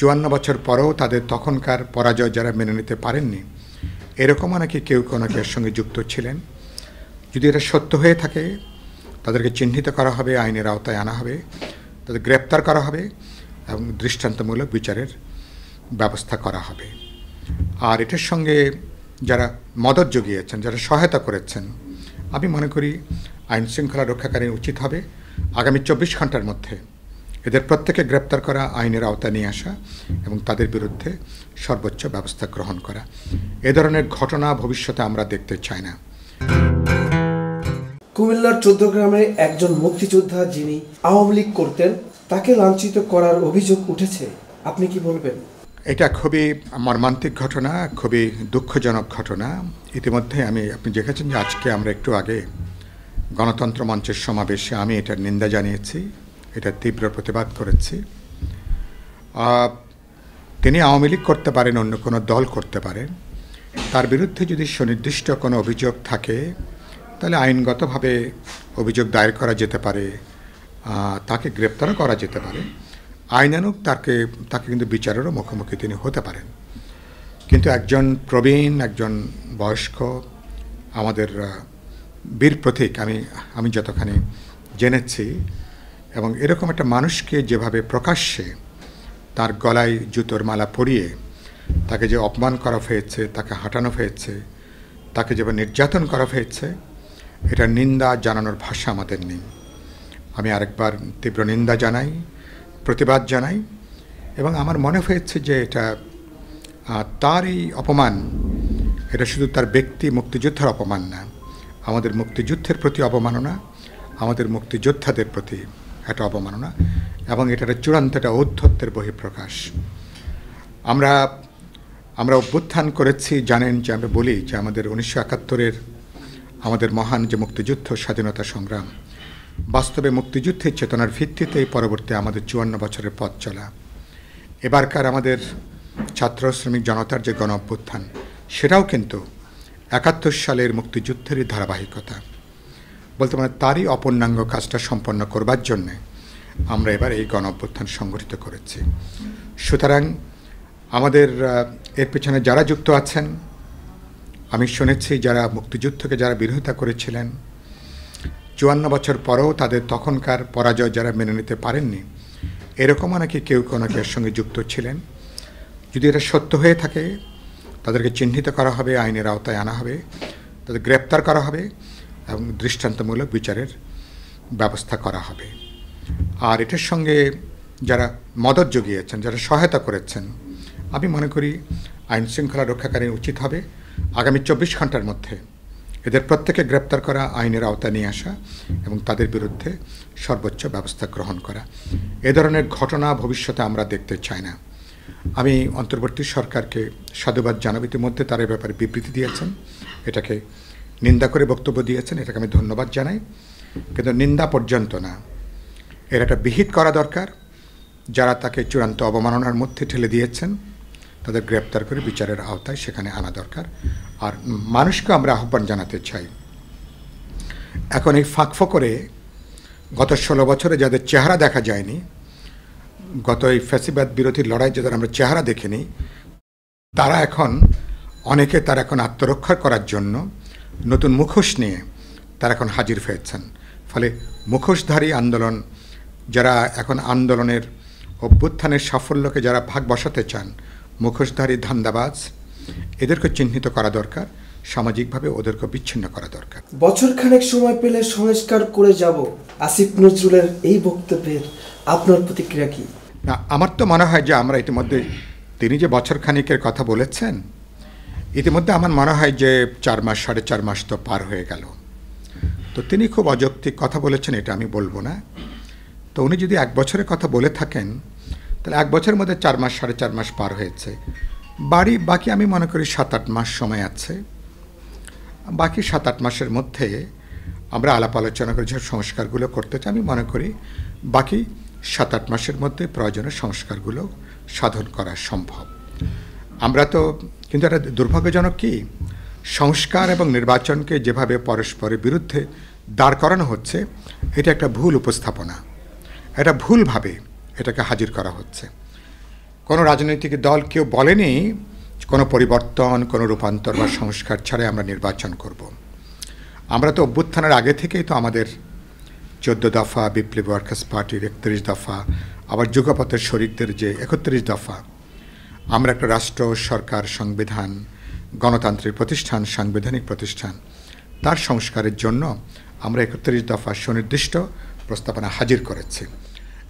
৫৪ বছর পরেও তাদের তখনকার পরাজয় যারা মেনে নিতে পারেননি, এরকমও নাকি কেউ নাকি এর সঙ্গে যুক্ত ছিলেন। যদি এটা সত্য হয়ে থাকে, তাদেরকে চিহ্নিত করা হবে, আইনের আওতায় আনা হবে, তাদের গ্রেপ্তার করা হবে এবং দৃষ্টান্তমূলক বিচারের ব্যবস্থা করা হবে। আর এটার সঙ্গে যারা মদত জুগিয়েছেন, যারা সহায়তা করেছেন, আমি মনে করি আইন শৃঙ্খলা রক্ষাকারী উচিত হবে আগামী ২৪ ঘন্টার মধ্যে এদের প্রত্যেকে গ্রেপ্তার করা, আইনের আওতায় নিয়ে আসা এবং তাদের বিরুদ্ধে সর্বোচ্চ ব্যবস্থা গ্রহণ করা। এ ধরনের ঘটনা ভবিষ্যতে আমরা দেখতে চাই না। কুমিল্লার ১৪ গ্রামে একজন মুক্তিযোদ্ধা যিনি আওয়ামী লীগ করতেন, তাকে লাঞ্ছিত করার অভিযোগ উঠেছে, আপনি কি বলবেন? এটা খুবই মর্মান্তিক ঘটনা, খুবই দুঃখজনক ঘটনা। ইতিমধ্যে আপনি দেখেছেন যে আজকে আমরা একটু আগে গণতন্ত্র মঞ্চের সমাবেশে আমি এটার নিন্দা জানিয়েছি, এটা তীব্র প্রতিবাদ করেছি। তিনি আওয়ামী লীগ করতে পারেন, অন্য কোনো দল করতে পারেন, তার বিরুদ্ধে যদি সুনির্দিষ্ট কোনো অভিযোগ থাকে তাহলে আইনগতভাবে অভিযোগ দায়ের করা যেতে পারে, তাকে গ্রেপ্তারও করা যেতে পারে। আইনানুগ তাকে কিন্তু বিচারেরও মুখোমুখি তিনি হতে পারেন। কিন্তু একজন প্রবীণ, একজন বয়স্ক, আমাদের বীর প্রতীক, আমি যতখানি জেনেছি, এবং এরকম একটা মানুষকে যেভাবে প্রকাশ্যে তার গলায় জুতোর মালা পরিয়ে তাকে যে অপমান করা হয়েছে, তাকে হাঁটানো হয়েছে, তাকে যেভাবে নির্যাতন করা হয়েছে, এটা নিন্দা জানানোর ভাষা আমাদের নেই। আমি আরেকবার তীব্র নিন্দা জানাই, প্রতিবাদ জানাই, এবং আমার মনে হয়েছে যে এটা তার এই অপমান, এটা শুধু তার ব্যক্তি মুক্তিযোদ্ধার অপমান না, আমাদের মুক্তিযুদ্ধের প্রতি অবমাননা, আমাদের মুক্তিযোদ্ধাদের প্রতি একটা অবমাননা, এবং এটার চূড়ান্ত একটা ঔদ্ধত্যের বহিঃপ্রকাশ। আমরা অভ্যুত্থান করেছি, জানেন যে আমরা বলি যে আমাদের ১৯৭১-এর আমাদের মহান যে মুক্তিযুদ্ধ, স্বাধীনতা সংগ্রাম, বাস্তবে মুক্তিযুদ্ধের চেতনার ভিত্তিতেই পরবর্তী আমাদের ৫৪ বছরের পথ চলা। এবারকার আমাদের ছাত্র শ্রমিক জনতার যে গণ অভ্যুত্থান, সেটাও কিন্তু ৭১ সালের মুক্তিযুদ্ধেরই ধারাবাহিকতা। বলতে মানে তারই অপূর্ণাঙ্গ কাজটা সম্পন্ন করবার জন্যে আমরা এবার এই গণ অভ্যুত্থান সংগঠিত করেছি। সুতরাং আমাদের এর পেছনে যারা যুক্ত আছেন, আমি শুনেছি যারা মুক্তিযুদ্ধকে যারা বিরোধিতা করেছিলেন, ৫৪ বছর পরেও তাদের তখনকার পরাজয় যারা মেনে নিতে পারেননি, এরকমও নাকি কেউ নাকি এর সঙ্গে যুক্ত ছিলেন। যদি এটা সত্য হয়ে থাকে, তাদেরকে চিহ্নিত করা হবে, আইনের আওতায় আনা হবে, তাদের গ্রেপ্তার করা হবে এবং দৃষ্টান্তমূলক বিচারের ব্যবস্থা করা হবে। আর এটার সঙ্গে যারা মদত জুগিয়েছেন, যারা সহায়তা করেছেন, আমি মনে করি আইন শৃঙ্খলা রক্ষাকারী উচিত হবে আগামী ২৪ ঘন্টার মধ্যে এদের প্রত্যেকে গ্রেপ্তার করা, আইনের আওতায় নিয়ে আসা এবং তাদের বিরুদ্ধে সর্বোচ্চ ব্যবস্থা গ্রহণ করা। এ ধরনের ঘটনা ভবিষ্যতে আমরা দেখতে চাই না। আমি অন্তর্বর্তী সরকারকে সাধুবাদ জানাব, ইতিমধ্যে তার ব্যাপারে বিবৃতি দিয়েছেন, এটাকে নিন্দা করে বক্তব্য দিয়েছেন, এটাকে আমি ধন্যবাদ জানাই। কিন্তু নিন্দা পর্যন্ত না, এর একটা বিহিত করা দরকার। যারা তাকে চূড়ান্ত অবমাননার মধ্যে ঠেলে দিয়েছেন, তাদের গ্রেপ্তার করে বিচারের আওতায় সেখানে আনা দরকার। আর মানুষকে আমরা আহ্বান জানাতে চাই, এখন এই ফাঁকফোকরে গত ১৬ বছরে যাদের চেহারা দেখা যায়নি, গত এই ফ্যাসিবাদ বিরোধী লড়াই যাদের আমরা চেহারা দেখিনি, তারা এখন আত্মরক্ষা করার জন্য নতুন মুখোশ নিয়ে তারা এখন হাজির হয়েছেন। ফলে মুখোশধারী আন্দোলন, যারা এখন আন্দোলনের অভ্যুত্থানের সাফল্যকে যারা ভাগ বসাতে চান, মুখোশধারী ধান্দাবাজ, এদেরকে চিহ্নিত করা দরকার, সামাজিকভাবে ওদেরকে বিচ্ছিন্ন করা দরকার। বছরখানেক সময় পেলে সংস্কার করে যাব, আসিফ নজরুলের এই বক্তব্যের আপনার প্রতিক্রিয়া কি? না, আমার তো মনে হয় যে আমরা ইতিমধ্যে, তিনি যে বছরখানেকের কথা বলেছেন, ইতিমধ্যে আমার মনে হয় যে ৪ মাস ৪.৫ মাস তো পার হয়ে গেল। তো তিনি খুব অযৌক্তিক কথা বলেছেন, এটা আমি বলবো না। তো উনি যদি ১ বছরের কথা বলে থাকেন, তাহলে ১ বছরের মধ্যে ৪ মাস ৪.৫ মাস পার হয়েছে। বাকি আমি মনে করি ৭-৮ মাস সময় আছে। বাকি ৭-৮ মাসের মধ্যে আমরা আলাপ আলোচনা করে যে সংস্কারগুলো করতে চাই, আমি মনে করি বাকি ৭-৮ মাসের মধ্যে প্রয়োজনীয় সংস্কারগুলো সাধন করা সম্ভব। আমরা তো, কিন্তু একটা দুর্ভাগ্যজনক কি, সংস্কার এবং নির্বাচনকে যেভাবে পরস্পরের বিরুদ্ধে দাঁড় করানো হচ্ছে, এটা একটা ভুল উপস্থাপনা, এটা ভুলভাবে এটাকে হাজির করা হচ্ছে। কোনো রাজনৈতিক দল কেউ বলেনি কোনো পরিবর্তন, কোনো রূপান্তর বা সংস্কার ছাড়াই আমরা নির্বাচন করব। আমরা তো অভ্যুত্থানের আগে থেকেই তো আমাদের 14 দফা, বিপ্লবী ওয়ার্কার্স পার্টির 31 দফা, আবার যুগপথের শরিকদের যে 31 দফা, আমরা একটা রাষ্ট্র, সরকার, সংবিধান, গণতান্ত্রিক প্রতিষ্ঠান, সাংবিধানিক প্রতিষ্ঠান, তার সংস্কারের জন্য আমরা 31 দফা সুনির্দিষ্ট প্রস্তাবনা হাজির করেছি।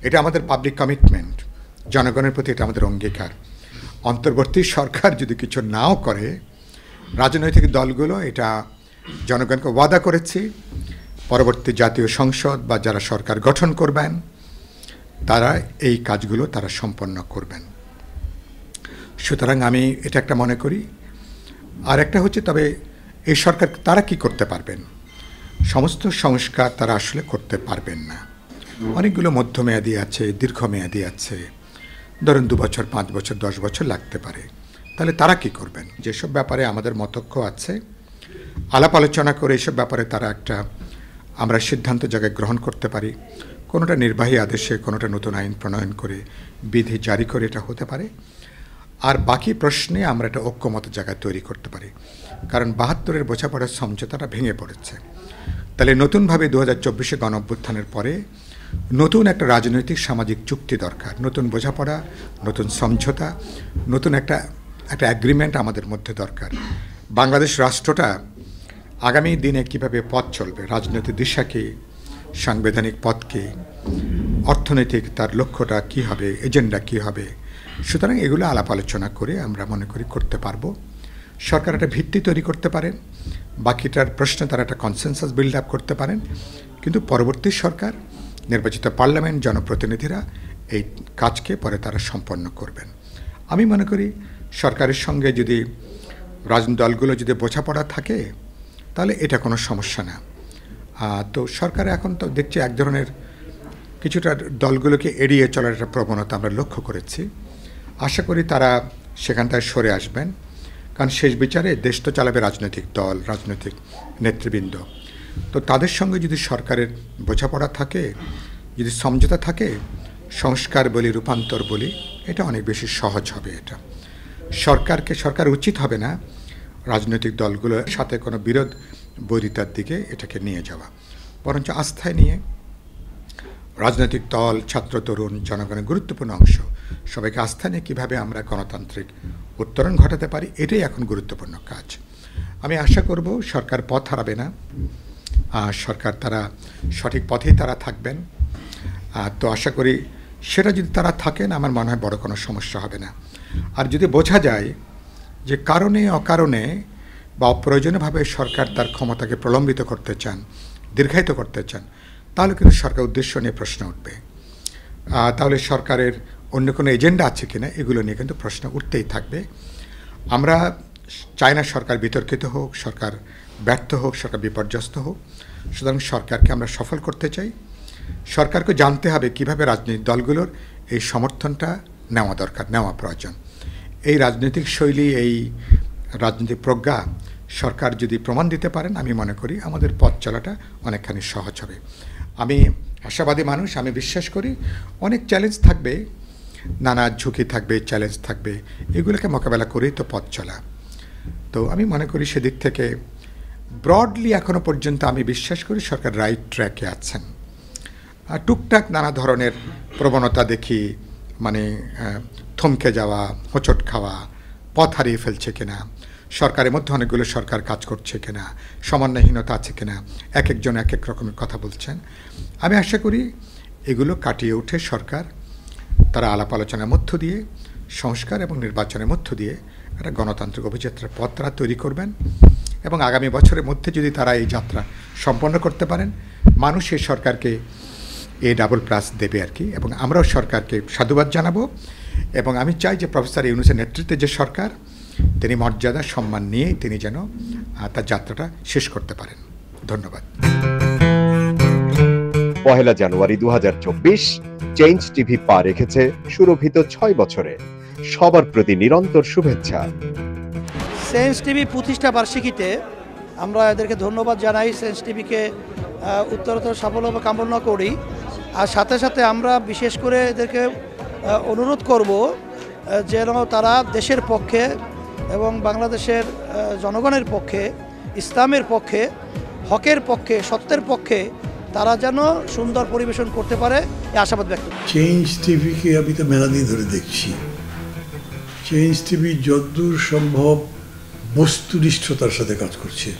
এটা আমাদের পাবলিক কমিটমেন্ট, জনগণের প্রতি এটা আমাদের অঙ্গীকার। অন্তর্বর্তী সরকার যদি কিছু নাও করে, রাজনৈতিক দলগুলো এটা জনগণকে ওয়াদা করেছি, পরবর্তী জাতীয় সংসদ বা যারা সরকার গঠন করবেন তারা এই কাজগুলো তারা সম্পন্ন করবেন। সুতরাং আমি এটা একটা মনে করি। আর একটা হচ্ছে, তবে এই সরকার তারা কি করতে পারবেন? সমস্ত সংস্কার তারা আসলে করতে পারবেন না। অনেকগুলো মধ্যমেয়াদী আছে, দীর্ঘমেয়াদী আছে, ধরুন 2 বছর, 5 বছর, 10 বছর লাগতে পারে। তাহলে তারা কি করবেন? যেসব ব্যাপারে আমাদের মতৈক্য আছে, আলাপ আলোচনা করে এইসব ব্যাপারে তারা একটা আমরা সিদ্ধান্ত জায়গায় গ্রহণ করতে পারি। কোনোটা নির্বাহী আদেশে, কোনোটা নতুন আইন প্রণয়ন করে, বিধি জারি করে এটা হতে পারে। আর বাকি প্রশ্নে আমরা একটা ঐক্যমত জায়গা তৈরি করতে পারি। কারণ 72-এর বোঝাপড়ার সমঝোতাটা ভেঙে পড়েছে। তাহলে নতুনভাবে 2024-এ গণ অভ্যুত্থানের পরে নতুন একটা রাজনৈতিক সামাজিক চুক্তি দরকার, নতুন বোঝাপড়া, নতুন সমঝোতা, নতুন একটা অ্যাগ্রিমেন্ট আমাদের মধ্যে দরকার। বাংলাদেশ রাষ্ট্রটা আগামী দিনে কিভাবে পথ চলবে, রাজনৈতিক দিশা কী, সাংবিধানিক পথ কী, অর্থনৈতিক তার লক্ষ্যটা কী হবে, এজেন্ডা কী হবে। সুতরাং এগুলো আলাপ আলোচনা করে আমরা মনে করি করতে পারবো। সরকার একটা ভিত্তি তৈরি করতে পারেন, বাকিটার প্রশ্নে তারা একটা কনসেনসাস বিল্ড আপ করতে পারেন। কিন্তু পরবর্তী সরকার, নির্বাচিত পার্লামেন্ট, জনপ্রতিনিধিরা এই কাজকে পরে তারা সম্পন্ন করবেন। আমি মনে করি সরকারের সঙ্গে যদি রাজনৈতিক দলগুলো যদি বোঝাপড়া থাকে তাহলে এটা কোনো সমস্যা না। তো সরকার এখন তো দেখছি এক ধরনের কিছুটা দলগুলোকে এড়িয়ে চলার একটা প্রবণতা আমরা লক্ষ্য করেছি। আশা করি তারা সেখান থেকে সরে আসবেন, কারণ শেষ বিচারে দেশ তো চালাবে রাজনৈতিক দল, রাজনৈতিক নেতৃবৃন্দ। তো তাদের সঙ্গে যদি সরকারের বোঝাপড়া থাকে, যদি সমঝোতা থাকে, সংস্কার বলি, রূপান্তর বলি, এটা অনেক বেশি সহজ হবে। এটা সরকার উচিত হবে না রাজনৈতিক দলগুলোর সাথে কোনো বিরোধ বৈরিতার দিকে এটাকে নিয়ে যাওয়া, বরঞ্চ আস্থায় নিয়ে রাজনৈতিক দল, ছাত্র, তরুণ, জনগণের গুরুত্বপূর্ণ অংশ, সবাইকে আস্থা নিয়ে কীভাবে আমরা গণতান্ত্রিক উত্তরণ ঘটাতে পারি, এটাই এখন গুরুত্বপূর্ণ কাজ। আমি আশা করব সরকার পথ হারাবে না, সরকার তারা সঠিক পথেই তারা থাকবেন। তো আশা করি সেটা যদি তারা থাকেন, আমার মনে হয় বড় কোনো সমস্যা হবে না। আর যদি বোঝা যায় যে কারণে অকারণে বা অপ্রয়োজনীয়ভাবে সরকার তার ক্ষমতাকে প্রলম্বিত করতে চান, দীর্ঘায়িত করতে চান, তাহলে কিন্তু সরকার উদ্দেশ্য নিয়ে প্রশ্ন উঠবে। তাহলে সরকারের অন্য কোনো এজেন্ডা আছে কিনা, এগুলো নিয়ে কিন্তু প্রশ্ন উঠতেই থাকবে। আমরা চাই না সরকার বিতর্কিত হোক, সরকার ব্যর্থ হোক, সরকার বিপর্যস্ত হোক। সুতরাং সরকারকে আমরা সফল করতে চাই। সরকারকে জানতে হবে কীভাবে রাজনৈতিক দলগুলোর এই সমর্থনটা নেওয়া দরকার, নেওয়া প্রয়োজন। এই রাজনৈতিক শৈলী, এই রাজনৈতিক প্রজ্ঞা সরকার যদি প্রমাণ দিতে পারেন, আমি মনে করি আমাদের পথ চলাটা অনেকখানি সহজ হবে। আমি আশাবাদী মানুষ, আমি বিশ্বাস করি অনেক চ্যালেঞ্জ থাকবে, নানা ঝুঁকি থাকবে, চ্যালেঞ্জ থাকবে, এগুলোকে মোকাবেলা করেই তো পথ চলা। তো আমি মনে করি সেদিক থেকে ব্রডলি এখনও পর্যন্ত আমি বিশ্বাস করি সরকার রাইট ট্র্যাকে আছেন। টুকটাক নানা ধরনের প্রবণতা দেখি, মানে থমকে যাওয়া, হোঁচট খাওয়া, পথ হারিয়ে ফেলছে কিনা, সরকারের মধ্যে অনেকগুলো সরকার কাজ করছে কিনা, সমন্বয়হীনতা আছে কিনা, এক একজন এক এক রকমের কথা বলছেন। আমি আশা করি এগুলো কাটিয়ে উঠে সরকার তারা আলাপ আলোচনার মধ্য দিয়ে, সংস্কার এবং নির্বাচনের মধ্য দিয়ে একটা গণতান্ত্রিক অভিযাত্রার পথ তারা তৈরি করবেন। এবং আগামী বছরের মধ্যে যদি তারা এই যাত্রা সম্পন্ন করতে পারেন, মানুষ এই সরকারকে A++ দেবে আর কি। এবং আমরাও সরকারকে সাধুবাদ জানাবো। এবং আমি চাই যে প্রফেসর ইউনূসের নেতৃত্বে যে সরকার, তিনি মর্যাদা সম্মান নিয়েই তিনি যেন তার যাত্রাটা শেষ করতে পারেন। ধন্যবাদ। 1 জানুয়ারি 2024 চেঞ্জ টিভি পা রেখেছে সুরভিত 6 বছরে। সবার প্রতি নিরন্তর শুভেচ্ছা। চেঞ্জ টিভি প্রতিষ্ঠা বার্ষিকীতে আমরা এদেরকে ধন্যবাদ জানাই, চেঞ্জ টিভিকে উত্তরোত্তর সাফল্য কামনা করি। আর সাথে সাথে আমরা বিশেষ করে এদেরকে অনুরোধ করব যেন তারা দেশের পক্ষে এবং বাংলাদেশের জনগণের পক্ষে, ইসলামের পক্ষে, হকের পক্ষে, সত্যের পক্ষে তারা যেন সুন্দর পরিবেশন করতে পারে এই আশাবাদ ব্যক্ত করি। চেঞ্জ টিভিকে আমি তো মেলা দিন ধরে দেখছি। চেঞ্জ টিভি যতদূর সম্ভব বস্তুনিষ্ঠতার সাথে কাজ করছে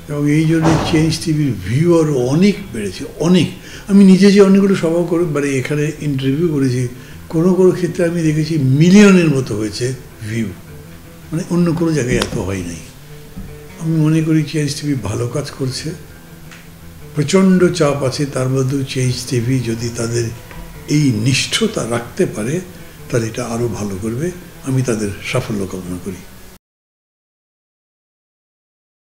এবং এই জন্য চেঞ্জ টিভির ভিউ আরও অনেক বেড়েছে, অনেক। আমি নিজে যে অনেকগুলো সভা করে মানে এখানে ইন্টারভিউ করেছি, কোনো কোনো ক্ষেত্রে আমি দেখেছি মিলিয়নের মতো হয়েছে ভিউ, মানে অন্য কোনো জায়গায় এত হয় নাই। আমি মনে করি চেঞ্জ টিভি ভালো কাজ করছে, প্রচণ্ড চাপ আছে, তার মধ্যেও চেঞ্জ টিভি যদি তাদের এই নিষ্ঠতা রাখতে পারে তাহলে এটা আরও ভালো করবে। আমি তাদের সাফল্য কামনা করি।